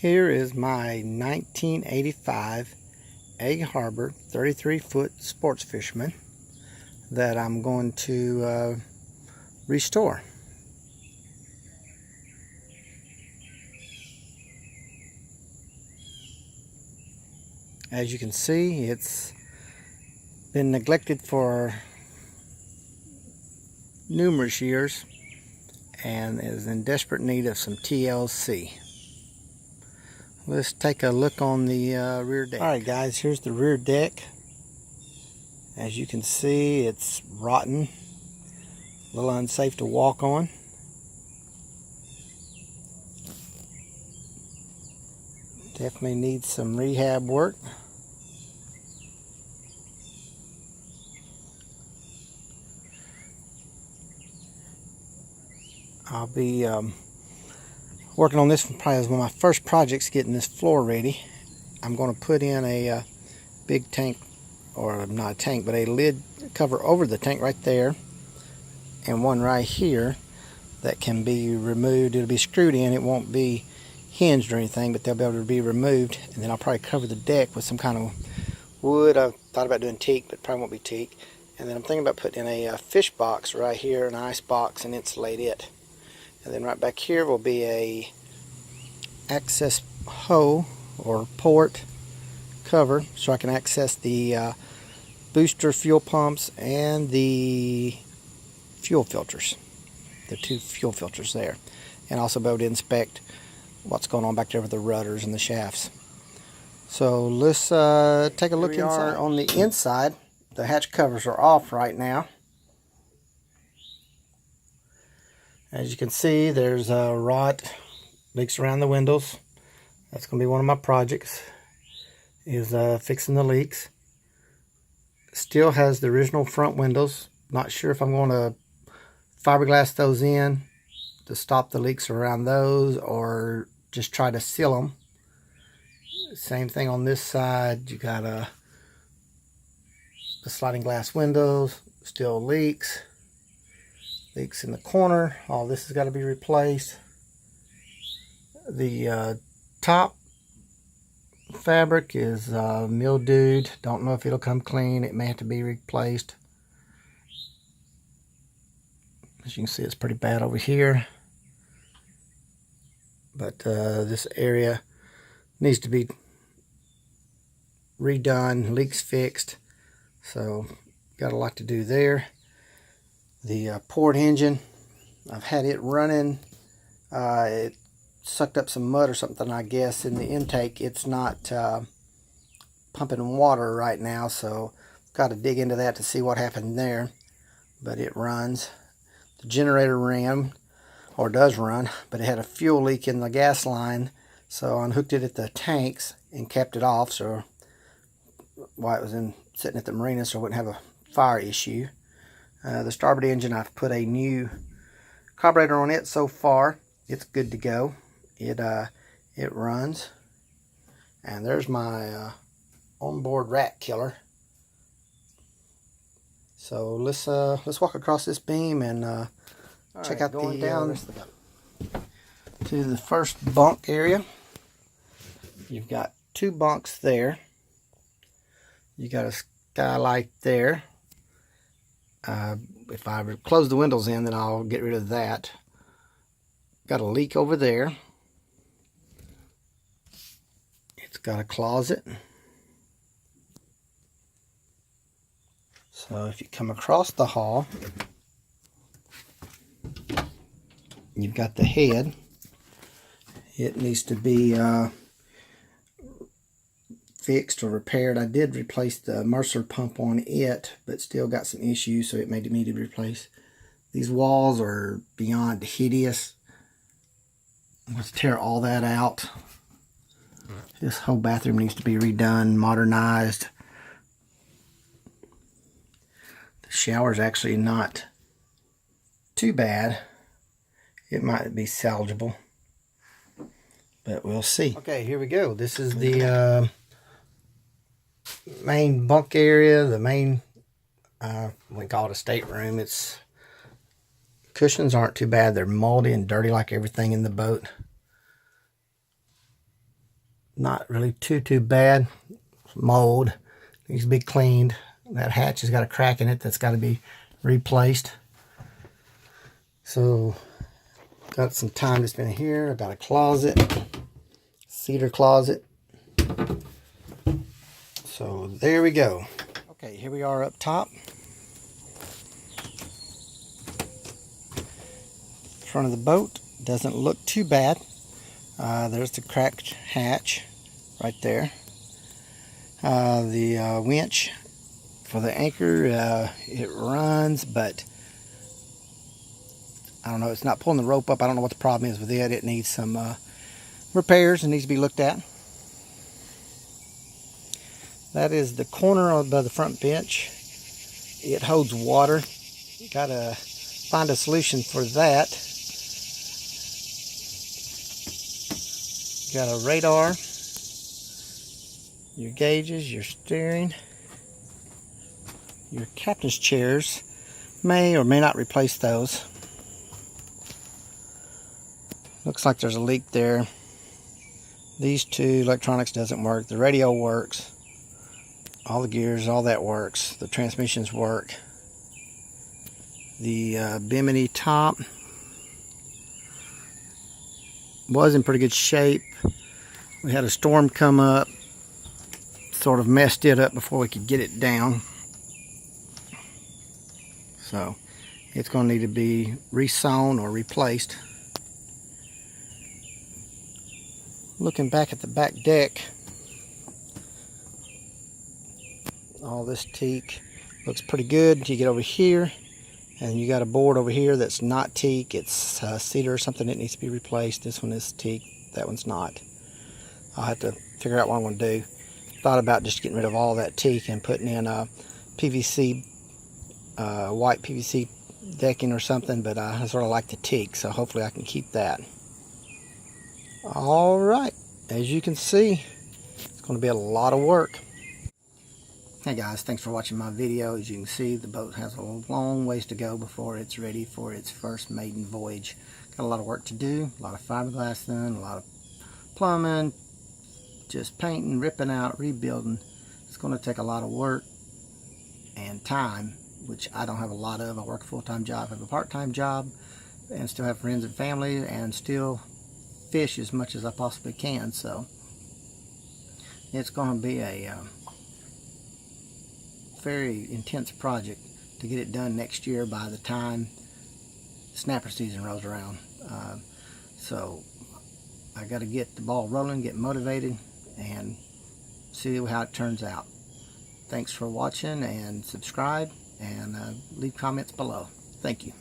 Here is my 1985 Egg Harbor 33-foot sports fisherman that I'm going to restore. As you can see, it's been neglected for numerous years and is in desperate need of some TLC. Let's take a look on the rear deck. Alright guys, here's the rear deck. As you can see, it's rotten, a little unsafe to walk on. Definitely needs some rehab work. I'll be working on this one probably as one of my first projects, getting this floor ready. I'm going to put in a big tank, or not a tank, but a lid cover over the tank right there, and one right here that can be removed. It'll be screwed in, it won't be hinged or anything, but they'll be able to be removed. And then I'll probably cover the deck with some kind of wood. I thought about doing teak, but probably won't be teak. And then I'm thinking about putting in a fish box right here, an ice box, and insulate it. And then right back here will be a access hole or port cover, so I can access the booster fuel pumps and the fuel filters, the two fuel filters there, and also be able to inspect what's going on back there with the rudders and the shafts. So let's take a look inside. On the inside, the hatch covers are off right now. As you can see, there's rot leaks around the windows. That's going to be one of my projects, is fixing the leaks. Still has the original front windows. Not sure if I'm going to fiberglass those in to stop the leaks around those, or just try to seal them. Same thing on this side. You got the sliding glass windows, still leaks in the corner. All this has got to be replaced. The top fabric is mildewed. Don't know if it'll come clean. It may have to be replaced. As you can see, it's pretty bad over here. But this area needs to be redone, leaks fixed. So got a lot to do there. The port engine, I've had it running. It sucked up some mud or something, I guess, in the intake. It's not pumping water right now, so got to dig into that to see what happened there. But it runs. The generator ran, or does run, but it had a fuel leak in the gas line, so I unhooked it at the tanks and kept it off, so while it was sitting at the marina, so I wouldn't have a fire issue. The starboard engine, I've put a new carburetor on it so far. It's good to go. It runs. And there's my onboard rat killer. So let's walk across this beam and check out the down to the first bunk area. You've got two bunks there. You got a skylight there. If I close the windows in, then I'll get rid of that. Got a leak over there. It's got a closet. So if you come across the hall, you've got the head. It needs to be fixed or repaired. I did replace the Mercer pump on it, but still got some issues, so it may need to be replaced. These walls are beyond hideous. Let's tear all that out. This whole bathroom needs to be redone, modernized. The shower's actually not too bad. It might be salvageable, but we'll see. Okay, here we go. This is the main bunk area, the main, we call it a stateroom. It's cushions aren't too bad. They're moldy and dirty like everything in the boat. not really too bad. Mold needs to be cleaned. That hatch has got a crack in it that's got to be replaced. So got some time to spend here. I got a closet, cedar closet. So there we go. Okay, here we are up top. Front of the boat doesn't look too bad. There's the cracked hatch right there. The winch for the anchor, it runs, but I don't know, it's not pulling the rope up. I don't know what the problem is with it. It needs some repairs and needs to be looked at. That is the corner above the front bench. It holds water. Gotta find a solution for that. Got a radar, your gauges, your steering, your captain's chairs. May or may not replace those. Looks like there's a leak there. These two electronics doesn't work. The radio works. All the gears, all that works. The transmissions work. The bimini top was in pretty good shape. We had a storm come up, sort of messed it up before we could get it down. So it's going to need to be resewn or replaced. Looking back at the back deck, all this teak looks pretty good. You get over here and you got a board over here that's not teak. It's cedar or something that needs to be replaced. This one is teak, that one's not. I'll have to figure out what I'm going to do. Thought about just getting rid of all that teak and putting in a PVC, white PVC decking or something, but I sort of like the teak, so hopefully I can keep that. Alright, as you can see, it's going to be a lot of work. Hey guys, thanks for watching my video. As you can see, the boat has a long ways to go before it's ready for its first maiden voyage. Got a lot of work to do, a lot of fiberglass done, a lot of plumbing, just painting, ripping out, rebuilding. It's going to take a lot of work and time, which I don't have a lot of. I work a full-time job, have a part-time job, and still have friends and family, and still fish as much as I possibly can. So it's going to be a very intense project to get it done next year by the time snapper season rolls around. So I got to get the ball rolling, get motivated, and see how it turns out. Thanks for watching, and subscribe and leave comments below. Thank you.